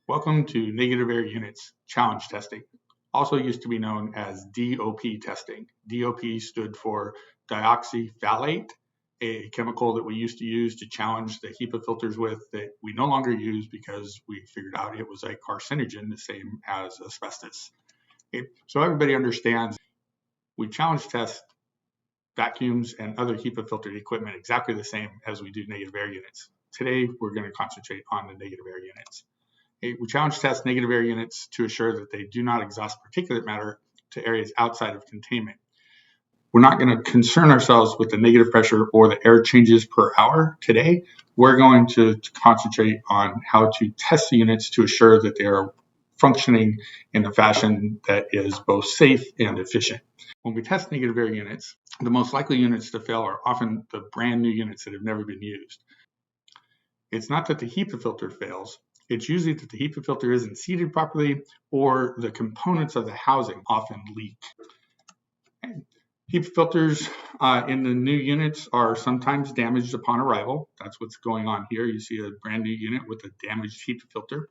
Welcome to negative air units challenge testing, also used to be known as DOP testing. DOP stood for dioxyphthalate, a chemical that we used to use to challenge the HEPA filters with that we no longer use because we figured out it was a carcinogen, the same as asbestos. Okay, so everybody understands we challenge test vacuums and other HEPA filtered equipment exactly the same as we do negative air units. Today, we're going to concentrate on the negative air units. We challenge test negative air units to assure that they do not exhaust particulate matter to areas outside of containment. We're not going to concern ourselves with the negative pressure or the air changes per hour today. We're going to concentrate on how to test the units to assure that they are functioning in a fashion that is both safe and efficient. When we test negative air units, the most likely units to fail are often the brand new units that have never been used. It's not that the HEPA filter fails. It's usually that the HEPA filter isn't seated properly or the components of the housing often leak. HEPA filters in the new units are sometimes damaged upon arrival. That's what's going on here. You see a brand new unit with a damaged HEPA filter.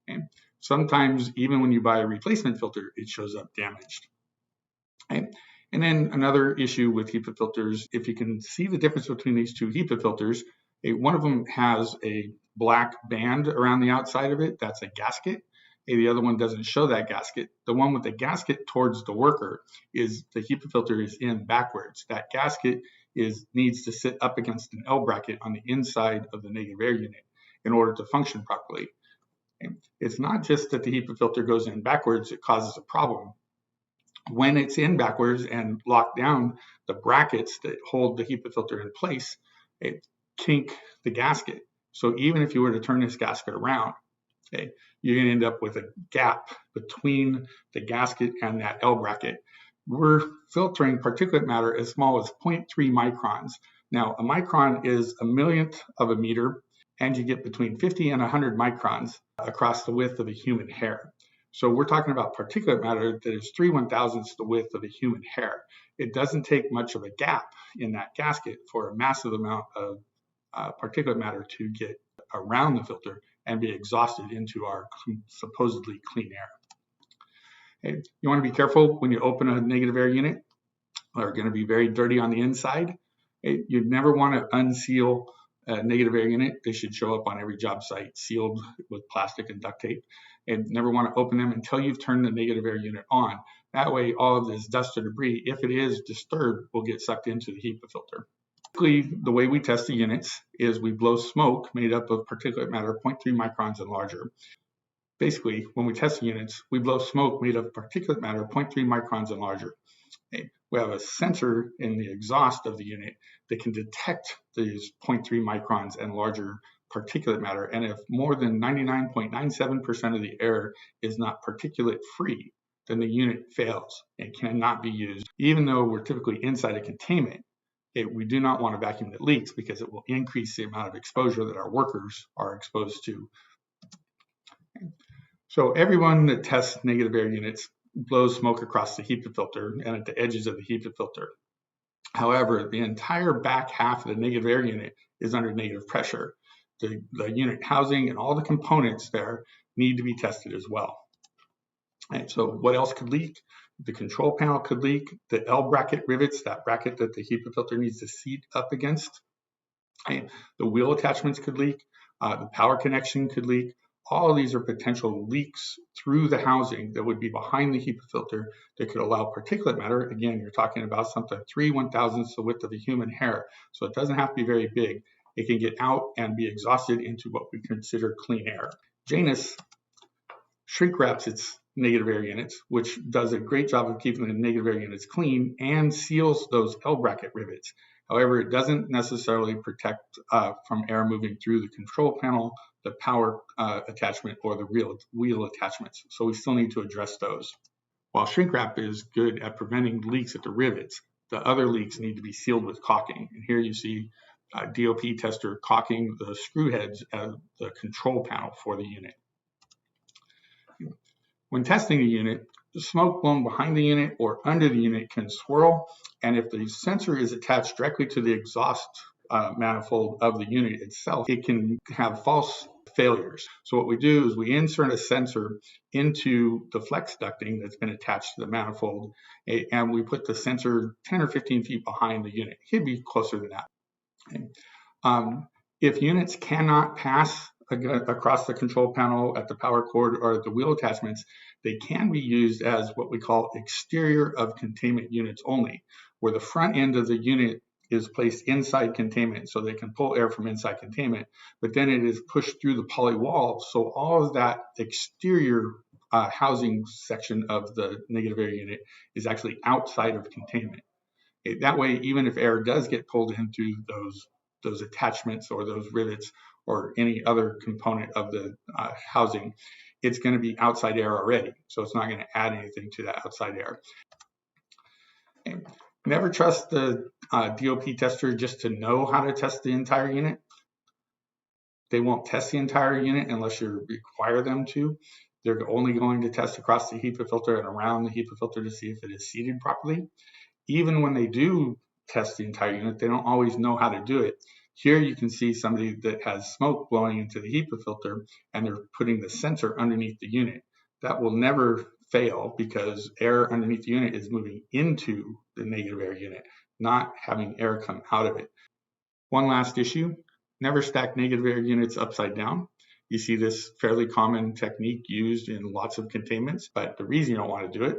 And sometimes even when you buy a replacement filter, it shows up damaged. And then another issue with HEPA filters, if you can see the difference between these two HEPA filters, one of them has a black band around the outside of it. That's a gasket. The other one doesn't show that gasket. The one with the gasket towards the worker is the HEPA filter is in backwards. That gasket needs to sit up against an L bracket on the inside of the negative air unit in order to function properly. It's not just that the HEPA filter goes in backwards, it causes a problem. When it's in backwards and locked down, the brackets that hold the HEPA filter in place, it kink the gasket. So even if you were to turn this gasket around, okay, you're going to end up with a gap between the gasket and that L bracket. We're filtering particulate matter as small as 0.3 microns. Now, a micron is a millionth of a meter, and you get between 50 and 100 microns across the width of a human hair. So we're talking about particulate matter that is 3/1000ths the width of a human hair. It doesn't take much of a gap in that gasket for a massive amount of particulate matter to get around the filter and be exhausted into our supposedly clean air. Okay. You want to be careful when you open a negative air unit. They're going to be very dirty on the inside. Okay. You never want to unseal a negative air unit. They should show up on every job site sealed with plastic and duct tape. And never want to open them until you've turned the negative air unit on. That way, all of this dust or debris, if it is disturbed, will get sucked into the HEPA filter. Typically, the way we test the units is we blow smoke made up of particulate matter 0.3 microns and larger. Basically, when we test the units, we blow smoke made of particulate matter 0.3 microns and larger. Okay. We have a sensor in the exhaust of the unit that can detect these 0.3 microns and larger particulate matter. And if more than 99.97% of the air is not particulate free, then the unit fails and cannot be used. Even though we're typically inside a containment, we do not want a vacuum that leaks because it will increase the amount of exposure that our workers are exposed to. So everyone that tests negative air units blows smoke across the HEPA filter and at the edges of the HEPA filter. However, the entire back half of the negative air unit is under negative pressure. The unit housing and all the components there need to be tested as well. And so what else could leak? The control panel could leak, the L bracket rivets, that bracket that the HEPA filter needs to seat up against. And the wheel attachments could leak, the power connection could leak. All of these are potential leaks through the housing that would be behind the HEPA filter that could allow particulate matter. Again, you're talking about something 3/1000ths the width of a human hair, so it doesn't have to be very big. It can get out and be exhausted into what we consider clean air. Janus shrink wraps its negative air units, which does a great job of keeping the negative air units clean and seals those L bracket rivets. However, it doesn't necessarily protect from air moving through the control panel, the power attachment, or the wheel attachments. So we still need to address those. While shrink wrap is good at preventing leaks at the rivets, the other leaks need to be sealed with caulking. And here you see a DOP tester caulking the screw heads of the control panel for the unit. When testing a unit, the smoke blown behind the unit or under the unit can swirl, and if the sensor is attached directly to the exhaust manifold of the unit itself, it can have false failures. So what we do is we insert a sensor into the flex ducting that's been attached to the manifold, and we put the sensor 10 or 15 feet behind the unit. It could be closer than that. Okay. If units cannot pass across the control panel at the power cord or at the wheel attachments, they can be used as what we call exterior of containment units only, where the front end of the unit is placed inside containment so they can pull air from inside containment, but then it is pushed through the poly wall, so all of that exterior housing section of the negative air unit is actually outside of containment. That way, even if air does get pulled into those attachments or those rivets or any other component of the housing, it's going to be outside air already, so it's not going to add anything to that outside air. Okay. Never trust the DOP tester just to know how to test the entire unit. They won't test the entire unit unless you require them to. They're only going to test across the HEPA filter and around the HEPA filter to see if it is seated properly. Even when they do test the entire unit, they don't always know how to do it. Here you can see somebody that has smoke blowing into the HEPA filter and they're putting the sensor underneath the unit. That will never fail because air underneath the unit is moving into the negative air unit, not having air come out of it. One last issue, never stack negative air units upside down. You see this fairly common technique used in lots of containments, but the reason you don't want to do it,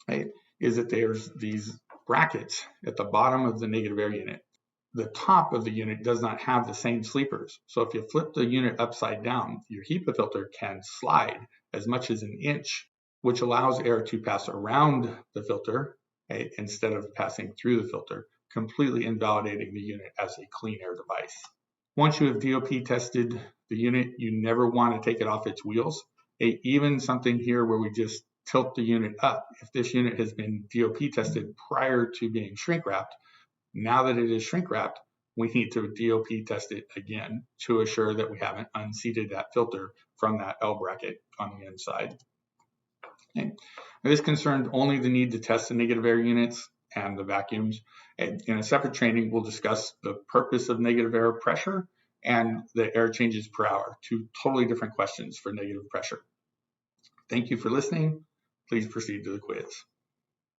right, is that there's these brackets at the bottom of the negative air unit. The top of the unit does not have the same sleepers. So if you flip the unit upside down, your HEPA filter can slide as much as an inch, which allows air to pass around the filter, right, instead of passing through the filter, completely invalidating the unit as a clean air device. Once you have DOP tested the unit, you never want to take it off its wheels. Even something here where we just tilt the unit up, if this unit has been DOP tested prior to being shrink wrapped, now that it is shrink wrapped, we need to DOP test it again to assure that we haven't unseated that filter from that L bracket on the inside. Okay. This concerned only the need to test the negative air units and the vacuums. And in a separate training, we'll discuss the purpose of negative air pressure and the air changes per hour, two totally different questions for negative pressure. Thank you for listening. Please proceed to the quiz.